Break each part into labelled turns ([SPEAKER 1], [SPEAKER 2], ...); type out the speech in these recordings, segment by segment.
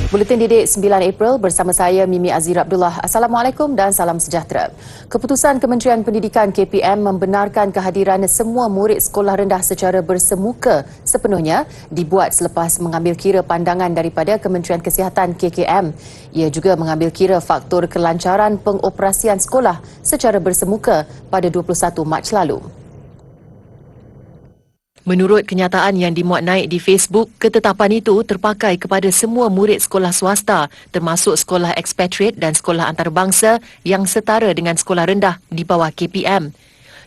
[SPEAKER 1] Buletin Didik 9 April bersama saya Mimi Azira Abdullah. Assalamualaikum dan salam sejahtera. Keputusan Kementerian Pendidikan KPM membenarkan kehadiran semua murid sekolah rendah secara bersemuka sepenuhnya dibuat selepas mengambil kira pandangan daripada Kementerian Kesihatan KKM. Ia juga mengambil kira faktor kelancaran pengoperasian sekolah secara bersemuka pada 21 Mac lalu. Menurut kenyataan yang dimuat naik di Facebook, ketetapan itu terpakai kepada semua murid sekolah swasta termasuk sekolah ekspatriat dan sekolah antarabangsa yang setara dengan sekolah rendah di bawah KPM.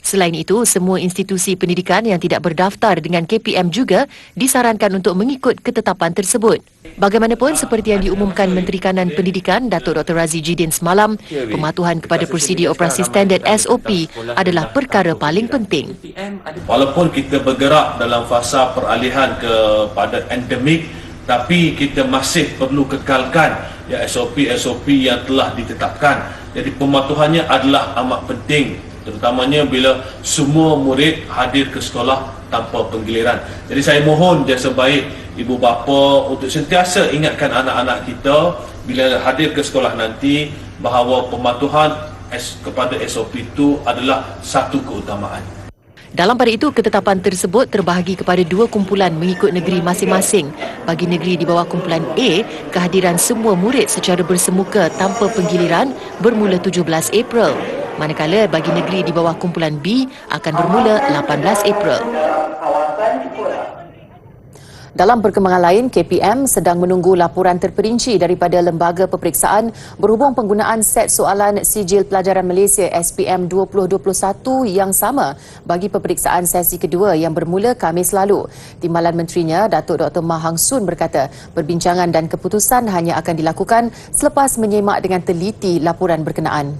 [SPEAKER 1] Selain itu, semua institusi pendidikan yang tidak berdaftar dengan KPM juga disarankan untuk mengikut ketetapan tersebut. Bagaimanapun, seperti yang diumumkan Menteri Kanan Pendidikan Datuk Dr. Razi Jidin semalam, pematuhan kepada prosedur operasi standard SOP adalah perkara paling penting.
[SPEAKER 2] Walaupun kita bergerak dalam fasa peralihan kepada endemik, tapi kita masih perlu kekalkan SOP-SOP yang telah ditetapkan. Jadi pematuhannya adalah amat penting, terutamanya bila semua murid hadir ke sekolah tanpa penggiliran. Jadi saya mohon jasa baik ibu bapa untuk sentiasa ingatkan anak-anak kita bila hadir ke sekolah nanti bahawa pematuhan kepada SOP itu adalah satu keutamaan.
[SPEAKER 1] Dalam pada itu, ketetapan tersebut terbahagi kepada dua kumpulan mengikut negeri masing-masing. Bagi negeri di bawah kumpulan A, kehadiran semua murid secara bersemuka tanpa penggiliran bermula 17 April. Manakala bagi negeri di bawah kumpulan B akan bermula 18 April. Dalam perkembangan lain, KPM sedang menunggu laporan terperinci daripada Lembaga Peperiksaan berhubung penggunaan set soalan Sijil Pelajaran Malaysia SPM 2021 yang sama bagi peperiksaan sesi kedua yang bermula Khamis lalu. Timbalan Menterinya, Datuk Dr. Mah Hang Soon berkata, perbincangan dan keputusan hanya akan dilakukan selepas menyemak dengan teliti laporan berkenaan.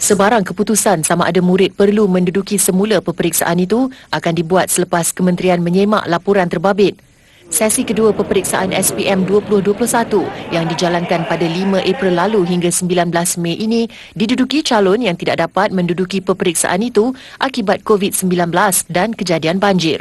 [SPEAKER 1] Sebarang keputusan sama ada murid perlu menduduki semula peperiksaan itu akan dibuat selepas Kementerian menyemak laporan terbabit. Sesi kedua peperiksaan SPM 2021 yang dijalankan pada 5 April lalu hingga 19 Mei ini diduduki calon yang tidak dapat menduduki peperiksaan itu akibat COVID-19 dan kejadian banjir.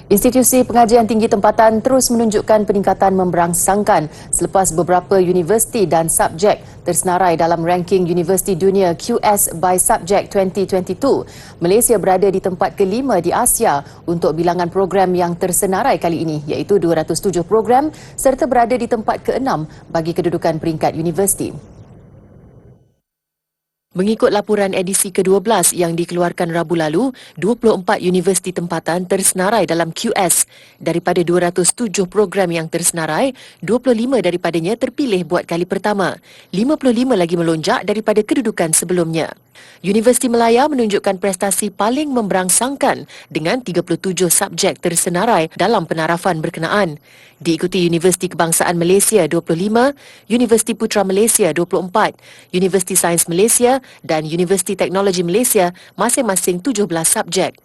[SPEAKER 1] Institusi pengajian tinggi tempatan terus menunjukkan peningkatan memberangsangkan selepas beberapa universiti dan subjek tersenarai dalam ranking Universiti Dunia QS by Subject 2022. Malaysia berada di tempat kelima di Asia untuk bilangan program yang tersenarai kali ini, iaitu 207 program serta berada di tempat ke-6 bagi kedudukan peringkat universiti. Mengikut laporan edisi ke-12 yang dikeluarkan Rabu lalu, 24 universiti tempatan tersenarai dalam QS. Daripada 207 program yang tersenarai, 25 daripadanya terpilih buat kali pertama. 55 lagi melonjak daripada kedudukan sebelumnya. Universiti Melaya menunjukkan prestasi paling memberangsangkan dengan 37 subjek tersenarai dalam penarafan berkenaan. Diikuti Universiti Kebangsaan Malaysia 25, Universiti Putra Malaysia 24, Universiti Sains Malaysia dan Universiti Teknologi Malaysia masing-masing 17 subjek.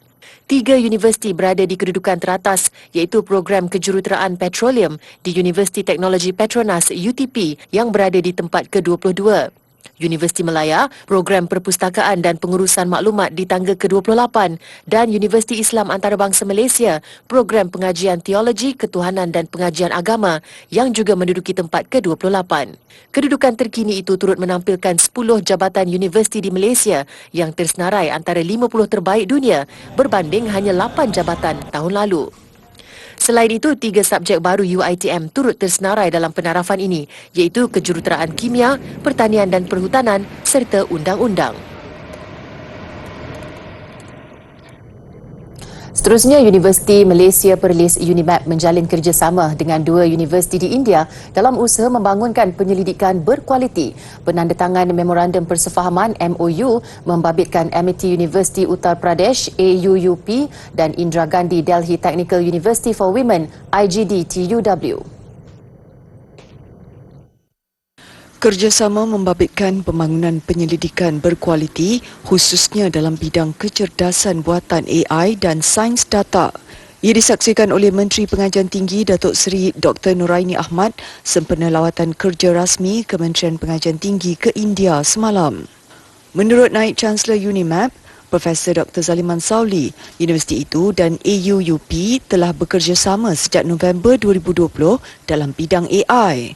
[SPEAKER 1] 3 universiti berada di kedudukan teratas iaitu program kejuruteraan petroleum di Universiti Teknologi Petronas UTP yang berada di tempat ke-22. Universiti Melaya, program perpustakaan dan pengurusan maklumat di tangga ke-28 dan Universiti Islam Antarabangsa Malaysia, program pengajian teologi, ketuhanan dan pengajian agama yang juga menduduki tempat ke-28. Kedudukan terkini itu turut menampilkan 10 jabatan universiti di Malaysia yang tersenarai antara 50 terbaik dunia berbanding hanya 8 jabatan tahun lalu. Selain itu, 3 subjek baru UiTM turut tersenarai dalam penarafan ini, iaitu kejuruteraan kimia, pertanian dan perhutanan serta undang-undang. Seterusnya, Universiti Malaysia Perlis UNIMAP menjalin kerjasama dengan 2 universiti di India dalam usaha membangunkan penyelidikan berkualiti. Penandatangan Memorandum Persefahaman MOU membabitkan Amity University Uttar Pradesh AUUP dan Indira Gandhi Delhi Technical University for Women IGD TUW.
[SPEAKER 3] Kerjasama membabitkan pembangunan penyelidikan berkualiti khususnya dalam bidang kecerdasan buatan AI dan sains data. Ia disaksikan oleh Menteri Pengajian Tinggi Datuk Seri Dr. Nuraini Ahmad sempena lawatan kerja rasmi Kementerian Pengajian Tinggi ke India semalam. Menurut Naib Chancellor UNIMAP, Profesor Dr. Zaliman Sauli, universiti itu dan AUUP telah bekerjasama sejak November 2020 dalam bidang AI.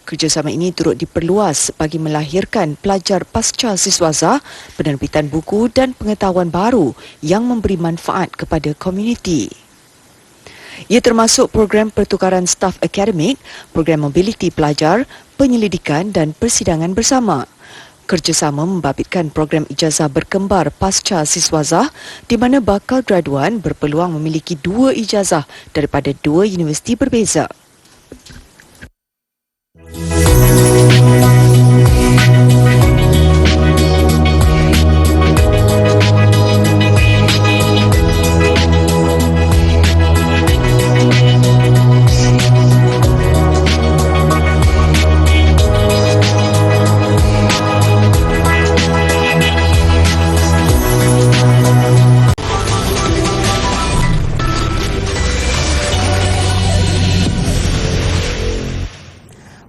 [SPEAKER 3] Kerjasama ini turut diperluas bagi melahirkan pelajar pasca siswaza, penerbitan buku dan pengetahuan baru yang memberi manfaat kepada komuniti. Ia termasuk program pertukaran staf akademik, program mobiliti pelajar, penyelidikan dan persidangan bersama. Kerjasama membabitkan program ijazah berkembar pasca siswaza di mana bakal graduan berpeluang memiliki 2 ijazah daripada 2 universiti berbeza.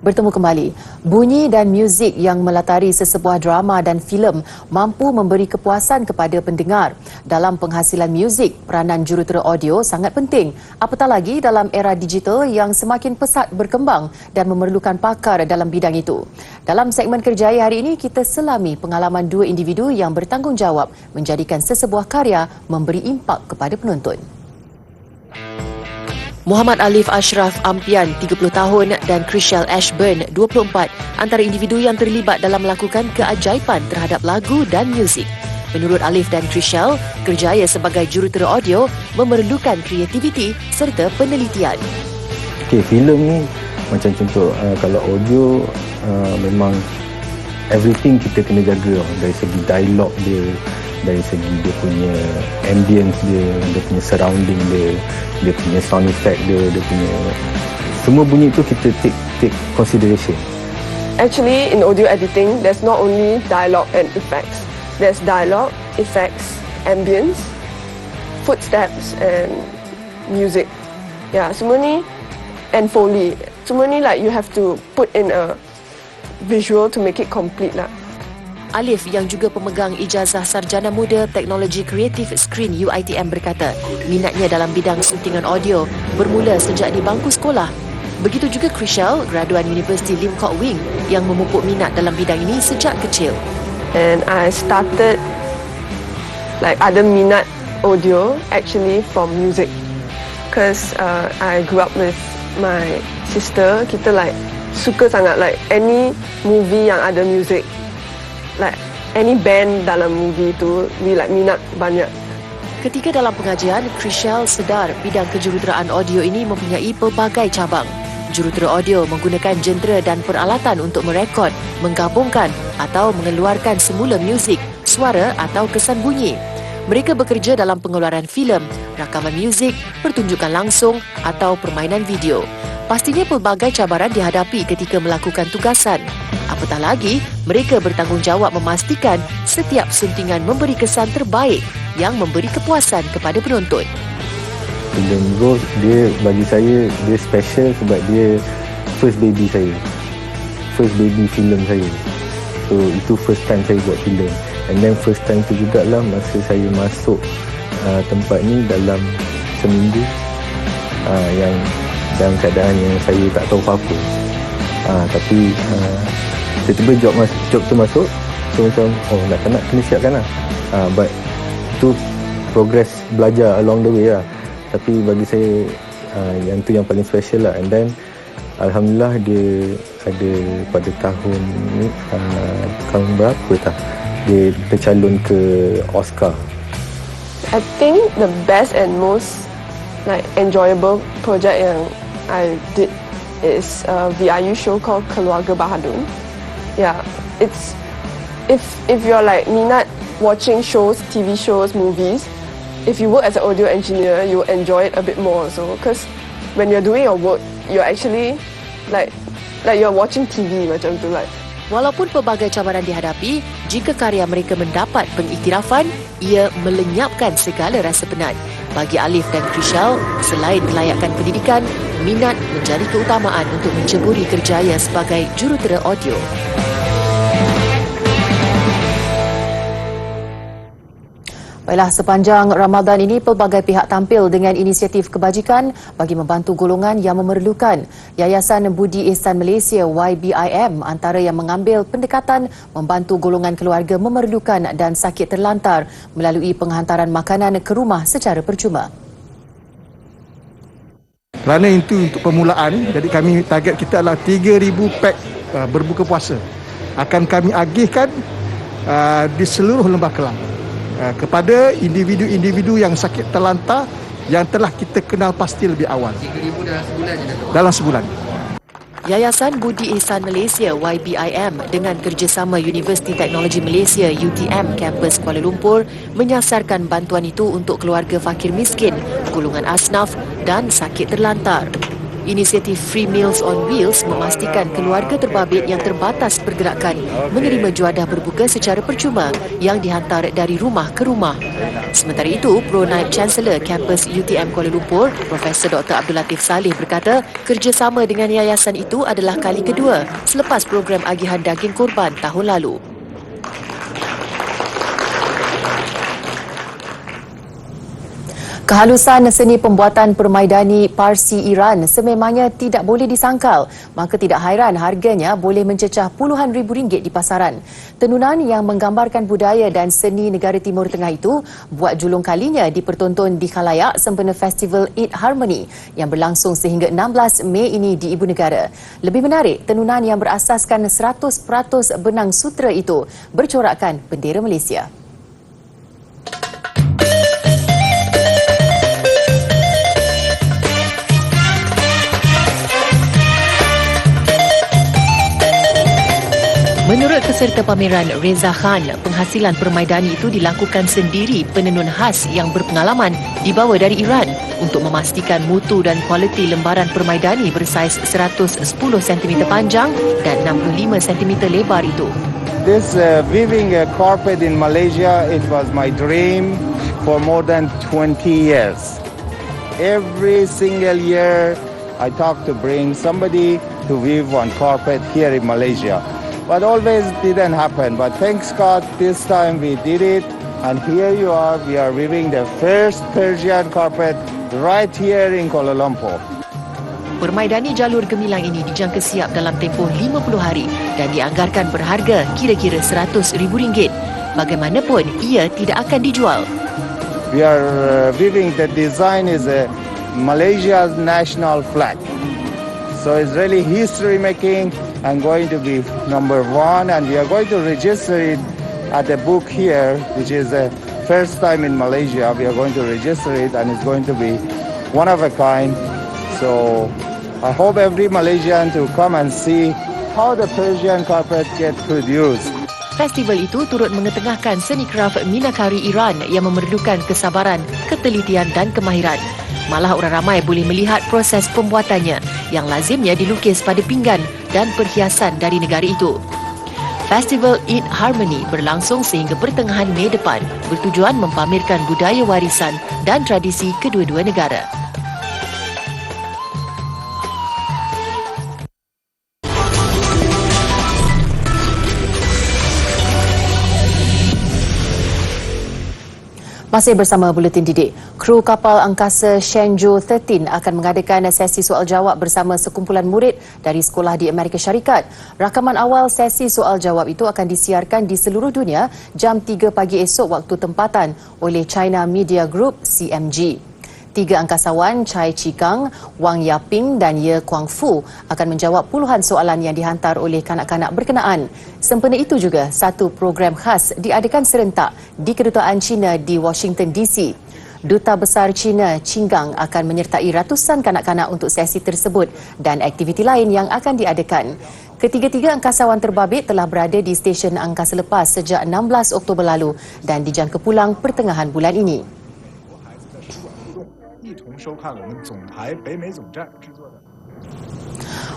[SPEAKER 1] Bertemu kembali. Bunyi dan muzik yang melatari sesebuah drama dan filem mampu memberi kepuasan kepada pendengar. Dalam penghasilan muzik, peranan jurutera audio sangat penting. Apatah lagi dalam era digital yang semakin pesat berkembang dan memerlukan pakar dalam bidang itu. Dalam segmen Kerjaya hari ini, kita selami pengalaman 2 individu yang bertanggungjawab menjadikan sesebuah karya memberi impak kepada penonton. Muhammad Alif Ashraf Ampian, 30 tahun dan Chriselle Ashburn, 24, antara individu yang terlibat dalam melakukan keajaiban terhadap lagu dan muzik. Menurut Alif dan Chriselle, kerjaya sebagai jurutera audio memerlukan kreativiti serta penelitian.
[SPEAKER 4] Okey, filem ni macam contoh kalau audio memang everything kita kena jaga dari segi dialog dia, dari segi dia punya ambience dia punya surrounding dia punya sound effect dia punya semua bunyi tu kita take consideration.
[SPEAKER 5] Actually, in audio editing, there's not only dialogue and effects. There's dialogue, effects, ambience, footsteps and music. Yeah, semua ni and Foley. Semua ni like you have to put in a visual to make it complete lah.
[SPEAKER 1] Alif yang juga pemegang ijazah Sarjana Muda Teknologi Kreatif Skrin UiTM berkata, minatnya dalam bidang suntingan audio bermula sejak di bangku sekolah. Begitu juga Chriselle, graduan Universiti Lim Kok Wing yang memupuk minat dalam bidang ini sejak kecil.
[SPEAKER 5] And I started like ada minat audio actually from music. Because I grew up with my sister, kita like suka sangat like any movie yang ada music. Like any band dalam movie tu, we like minat banyak.
[SPEAKER 1] Ketika dalam pengajian, Chriselle sedar bidang kejuruteraan audio ini mempunyai pelbagai cabang. Jurutera audio menggunakan jentera dan peralatan untuk merekod, menggabungkan atau mengeluarkan semula muzik, suara atau kesan bunyi. Mereka bekerja dalam pengeluaran filem, rakaman muzik, pertunjukan langsung atau permainan video. Pastinya pelbagai cabaran dihadapi ketika melakukan tugasan. Apatah lagi, mereka bertanggungjawab memastikan setiap suntingan memberi kesan terbaik yang memberi kepuasan kepada penonton.
[SPEAKER 4] Film Rose, dia bagi saya, dia special sebab dia first baby saya. First baby filem saya. So, itu first time saya buat filem. And then first time tu jugalah masa saya masuk tempat ni dalam seminggu. Yang dalam keadaan yang saya tak tahu apa-apa. Tapi tiba-tiba job tu masuk, so macam nak kena siapkan lah. But itu progress belajar along the way lah. Tapi bagi saya yang tu yang paling special lah. And then alhamdulillah dia ada pada tahun ni tahun berapa tak dia tercalon ke Oscar.
[SPEAKER 5] I think the best and most like enjoyable project yang I did is a VIU show called Keluarga Bahadun. Yeah, it's if you're like minat watching shows, TV shows, movies, if you work as an audio engineer, you enjoy it a bit more also. Because when you're doing your work, you're actually like you're watching TV macam tu like.
[SPEAKER 1] Walaupun pelbagai cabaran dihadapi, jika karya mereka mendapat pengiktirafan, ia melenyapkan segala rasa penat. Bagi Alif dan Chriselle, selain kelayakan pendidikan, minat menjadi keutamaan untuk menceburi kerjaya sebagai jurutera audio. Baiklah, sepanjang Ramadan ini pelbagai pihak tampil dengan inisiatif kebajikan bagi membantu golongan yang memerlukan. Yayasan Budi Ihsan Malaysia YBIM antara yang mengambil pendekatan membantu golongan keluarga memerlukan dan sakit terlantar melalui penghantaran makanan ke rumah secara percuma.
[SPEAKER 6] Kerana itu untuk permulaan, jadi kami target kita adalah 3,000 pack berbuka puasa. Akan kami agihkan di seluruh Lembah Kelang kepada individu-individu yang sakit terlantar yang telah kita kenal pasti lebih awal.
[SPEAKER 7] 3,000 dalam sebulan je, Datuk?
[SPEAKER 6] Dalam sebulan.
[SPEAKER 1] Yayasan Budi Ihsan Malaysia YBIM dengan kerjasama Universiti Teknologi Malaysia UTM kampus Kuala Lumpur menyasarkan bantuan itu untuk keluarga fakir miskin, golongan asnaf dan sakit terlantar. Inisiatif Free Meals on Wheels memastikan keluarga terbabit yang terbatas pergerakan menerima juadah berbuka secara percuma yang dihantar dari rumah ke rumah. Sementara itu, Pro-Naib Chancellor kampus UTM Kuala Lumpur, Profesor Dr. Abdul Latif Saleh berkata, kerjasama dengan yayasan itu adalah kali kedua selepas program agihan daging korban tahun lalu. Kehalusan seni pembuatan permaidani Parsi Iran sememangnya tidak boleh disangkal, maka tidak hairan harganya boleh mencecah puluhan ribu ringgit di pasaran. Tenunan yang menggambarkan budaya dan seni negara Timur Tengah itu buat julung kalinya dipertonton di khalayak sempena Festival Eid Harmony yang berlangsung sehingga 16 Mei ini di Ibu Negara. Lebih menarik, tenunan yang berasaskan 100% benang sutera itu bercorakkan bendera Malaysia. Menurut peserta pameran Reza Khan, penghasilan permaidani itu dilakukan sendiri penenun khas yang berpengalaman dibawa dari Iran untuk memastikan mutu dan kualiti lembaran permaidani bersaiz 110 cm panjang dan 65 cm lebar itu.
[SPEAKER 8] This weaving a carpet in Malaysia, it was my dream for more than 20 years. Every single year, I talk to bring somebody to weave one carpet here in Malaysia. But always didn't happen. But thanks God, this time we did it. And here you are, we are weaving the first Persian carpet right here in Kuala Lumpur.
[SPEAKER 1] Permaidani jalur gemilang ini dijangka siap dalam tempoh 50 hari dan dianggarkan berharga kira-kira RM100,000. Bagaimanapun, ia tidak akan dijual.
[SPEAKER 8] We are weaving, the design is a Malaysia's national flag. So it's really history making and going to be #1, and we are going to register it at the book here, which is the first time in Malaysia. We are going to register it and it's going to be one of a kind. So I hope every Malaysian to come and see how the Persian carpet get produced.
[SPEAKER 1] Festival itu turut mengetengahkan seni kraf minakari Iran yang memerlukan kesabaran, ketelitian dan kemahiran. Malah orang ramai boleh melihat proses pembuatannya yang lazimnya dilukis pada pinggan dan perhiasan dari negara itu. Festival Eid Harmony berlangsung sehingga pertengahan Mei depan, bertujuan mempamerkan budaya warisan dan tradisi kedua-dua negara. Masih bersama Buletin Didik, kru kapal angkasa Shenzhou 13 akan mengadakan sesi soal-jawab bersama sekumpulan murid dari sekolah di Amerika Syarikat. Rakaman awal sesi soal-jawab itu akan disiarkan di seluruh dunia jam 3 pagi esok waktu tempatan oleh China Media Group CMG. 3 angkasawan Chai Chikang, Wang Yaping dan Ye Guangfu akan menjawab puluhan soalan yang dihantar oleh kanak-kanak berkenaan. Sempena itu juga, satu program khas diadakan serentak di Kedutaan China di Washington DC. Duta Besar China, Qinggang, akan menyertai ratusan kanak-kanak untuk sesi tersebut dan aktiviti lain yang akan diadakan. Ketiga-tiga angkasawan terbabit telah berada di stesen angkasa lepas sejak 16 Oktober lalu dan dijangka pulang pertengahan bulan ini.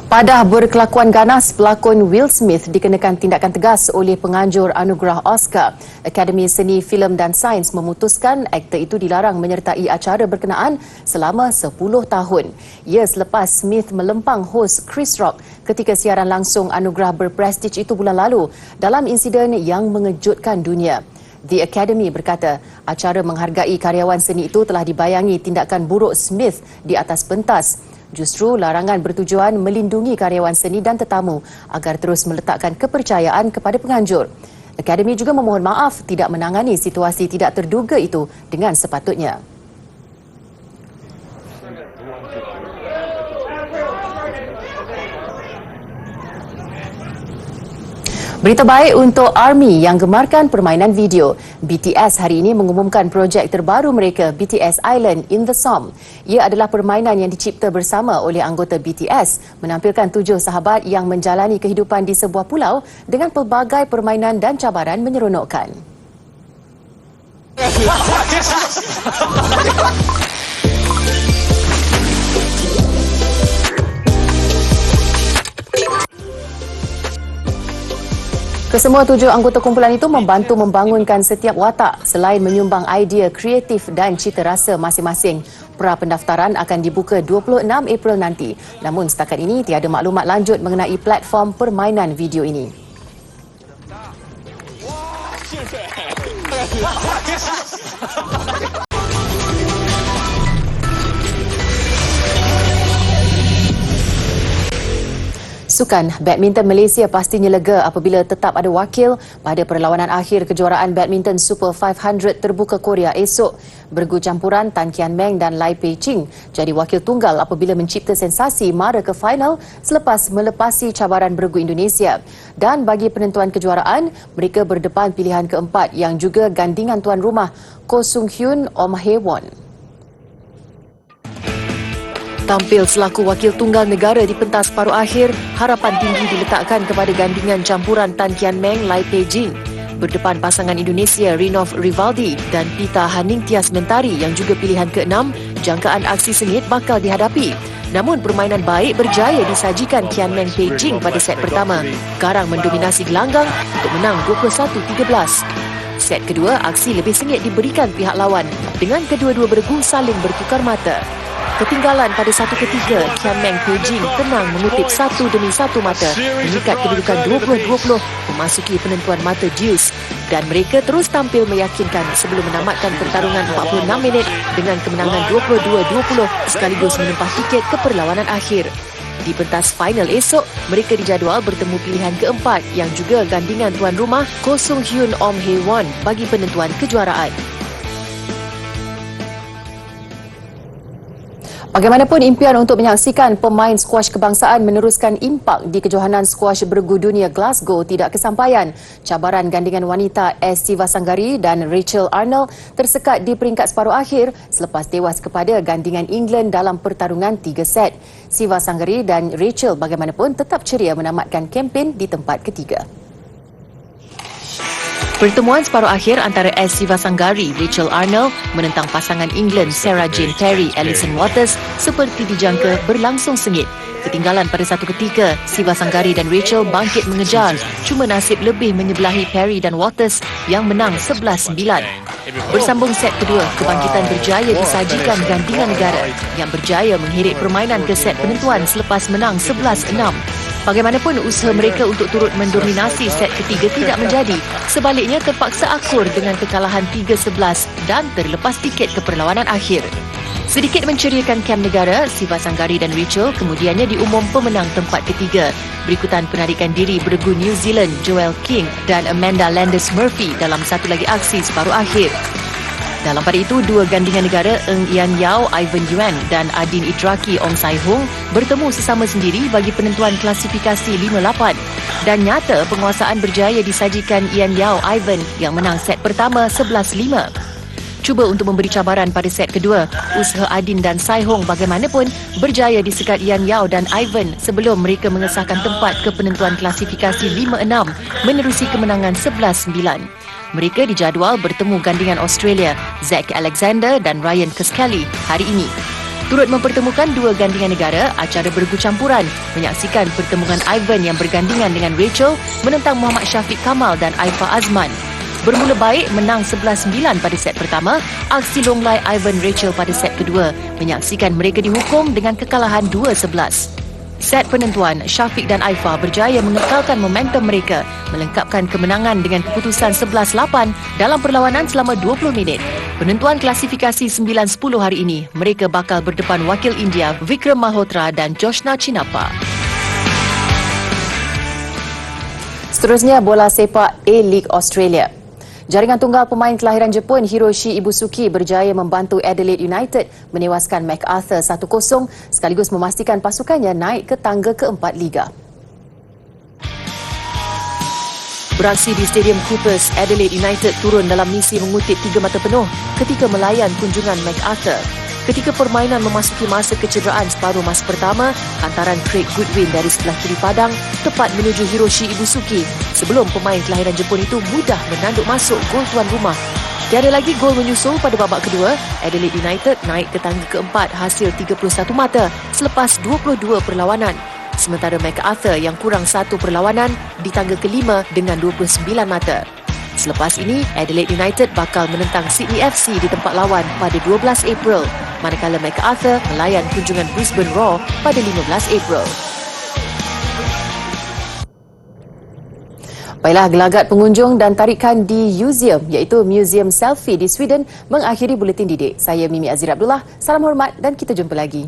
[SPEAKER 1] Padah berkelakuan ganas, pelakon Will Smith dikenakan tindakan tegas oleh penganjur anugerah Oscar. Akademi Seni, Filem dan Sains memutuskan aktor itu dilarang menyertai acara berkenaan selama 10 tahun. Ia selepas Smith melempang hos Chris Rock ketika siaran langsung anugerah berprestij itu bulan lalu dalam insiden yang mengejutkan dunia. The Academy berkata acara menghargai karyawan seni itu telah dibayangi tindakan buruk Smith di atas pentas. Justru larangan bertujuan melindungi karyawan seni dan tetamu agar terus meletakkan kepercayaan kepada penganjur. Akademi juga memohon maaf tidak menangani situasi tidak terduga itu dengan sepatutnya. Berita baik untuk ARMY yang gemarkan permainan video. BTS hari ini mengumumkan projek terbaru mereka, BTS Island in the Som. Ia adalah permainan yang dicipta bersama oleh anggota BTS, menampilkan 7 sahabat yang menjalani kehidupan di sebuah pulau dengan pelbagai permainan dan cabaran menyeronokkan. Kesemua 7 anggota kumpulan itu membantu membangunkan setiap watak selain menyumbang idea kreatif dan cita rasa masing-masing. Pra-pendaftaran akan dibuka 26 April nanti. Namun setakat ini tiada maklumat lanjut mengenai platform permainan video ini. Sukan badminton Malaysia pastinya lega apabila tetap ada wakil pada perlawanan akhir kejuaraan badminton Super 500 terbuka Korea esok. Bergu campuran Tan Kian Meng dan Lai Pei Ching jadi wakil tunggal apabila mencipta sensasi mara ke final selepas melepasi cabaran bergu Indonesia. Dan bagi penentuan kejuaraan, mereka berdepan pilihan keempat yang juga gandingan tuan rumah Ko Sung Hyun Om Hae Won. Tampil selaku wakil tunggal negara di pentas paruh akhir, harapan tinggi diletakkan kepada gandingan campuran Tan Kian Meng Lai Pei Ching. Berdepan pasangan Indonesia Rinov Rivaldi dan Pita Haningtyas Mentari yang juga pilihan ke-6, jangkaan aksi sengit bakal dihadapi. Namun permainan baik berjaya disajikan Kian Meng Pei Ching pada set pertama. Garang mendominasi gelanggang untuk menang 21-13. Set kedua, aksi lebih sengit diberikan pihak lawan dengan kedua-dua bergu saling bertukar mata. Ketinggalan pada 1/3, Kian Meng Pei Ching tenang mengutip 1 demi 1 mata, mengikat kedudukan 20-20 memasuki penentuan mata deuce. Dan mereka terus tampil meyakinkan sebelum menamatkan pertarungan 46 minit dengan kemenangan 22-20 sekaligus menempah tiket ke perlawanan akhir. Di pentas final esok, mereka dijadual bertemu pilihan keempat yang juga gandingan tuan rumah Ko Sung Hyun Om Hae Won bagi penentuan kejuaraan. Bagaimanapun, impian untuk menyaksikan pemain skuash kebangsaan meneruskan impak di kejohanan skuash bergu dunia Glasgow tidak kesampaian. Cabaran gandingan wanita S. Sivasanggari dan Rachel Arnold tersekat di peringkat separuh akhir selepas tewas kepada gandingan England dalam pertarungan 3 set. Sivasanggari dan Rachel bagaimanapun tetap ceria menamatkan kempen di tempat ketiga. Pertemuan separuh akhir antara S. Sivasanggari, Rachel Arnold menentang pasangan England Sarah Jane Perry, Alison Waters seperti dijangka berlangsung sengit. Ketinggalan pada satu ketika, Sivasanggari dan Rachel bangkit mengejar, cuma nasib lebih menyebelahi Perry dan Waters yang menang 11-9. Bersambung set kedua, kebangkitan berjaya disajikan gandingan negara yang berjaya mengheret permainan ke set penentuan selepas menang 11-6. Bagaimanapun, usaha mereka untuk turut mendominasi set ketiga tidak menjadi. Sebaliknya, terpaksa akur dengan kekalahan 3-11 dan terlepas tiket ke perlawanan akhir. Sedikit menceriakan kem negara, Sivasanggari dan Rachel kemudiannya diumum pemenang tempat ketiga. Berikutan penarikan diri bergu New Zealand Joel King dan Amanda Landis Murphy dalam satu lagi aksi separuh akhir. Dalam pada itu, dua gandingan negara Ng Ian Yao, Ivan Yuan dan Adin Idraki Ong Sai Hung bertemu sesama sendiri bagi penentuan klasifikasi 5-8. Dan nyata penguasaan berjaya disajikan Ian Yao Ivan yang menang set pertama 11-5. Cuba untuk memberi cabaran pada set kedua, usaha Adin dan Sai Hung bagaimanapun berjaya disekat Ian Yao dan Ivan sebelum mereka mengesahkan tempat ke penentuan klasifikasi 5-6 menerusi kemenangan 11-9. Mereka dijadual bertemu gandingan Australia, Zach Alexander dan Ryan Keskelly hari ini. Turut mempertemukan dua gandingan negara, acara bergu campuran menyaksikan pertemuan Ivan yang bergandingan dengan Rachel menentang Muhammad Syafiq Kamal dan Aifa Azman. Bermula baik menang 11-9 pada set pertama, aksi longlai Ivan Rachel pada set kedua menyaksikan mereka dihukum dengan kekalahan 2-11. Set penentuan, Syafiq dan Aifa berjaya mengekalkan momentum mereka, melengkapkan kemenangan dengan keputusan 11-8 dalam perlawanan selama 20 minit. Penentuan klasifikasi 9-10 hari ini, mereka bakal berdepan wakil India Vikram Malhotra dan Joshna Chinappa. Seterusnya, bola sepak A-League Australia. Jaringan tunggal pemain kelahiran Jepun Hiroshi Ibusuki berjaya membantu Adelaide United menewaskan MacArthur 1-0 sekaligus memastikan pasukannya naik ke tangga keempat Liga. Beraksi di Stadium Coopers, Adelaide United turun dalam misi mengutip 3 mata penuh ketika melayan kunjungan MacArthur. Ketika permainan memasuki masa kecederaan separuh masa pertama, hantaran Craig Goodwin dari sebelah kiri padang tepat menuju Hiroshi Ibusuki sebelum pemain kelahiran Jepun itu mudah menanduk masuk gol tuan rumah. Tiada lagi gol menyusul pada babak kedua, Adelaide United naik ke tangga keempat hasil 31 mata selepas 22 perlawanan. Sementara MacArthur yang kurang 1 perlawanan di tangga kelima dengan 29 mata. Selepas ini, Adelaide United bakal menentang Sydney FC di tempat lawan pada 12 April, manakala MacArthur melayan kunjungan Brisbane Roar pada 15 April. Baiklah, gelagat pengunjung dan tarikan di museum iaitu Museum Selfie di Sweden mengakhiri Buletin Didik. Saya Mimi Azir Abdullah, salam hormat dan kita jumpa lagi.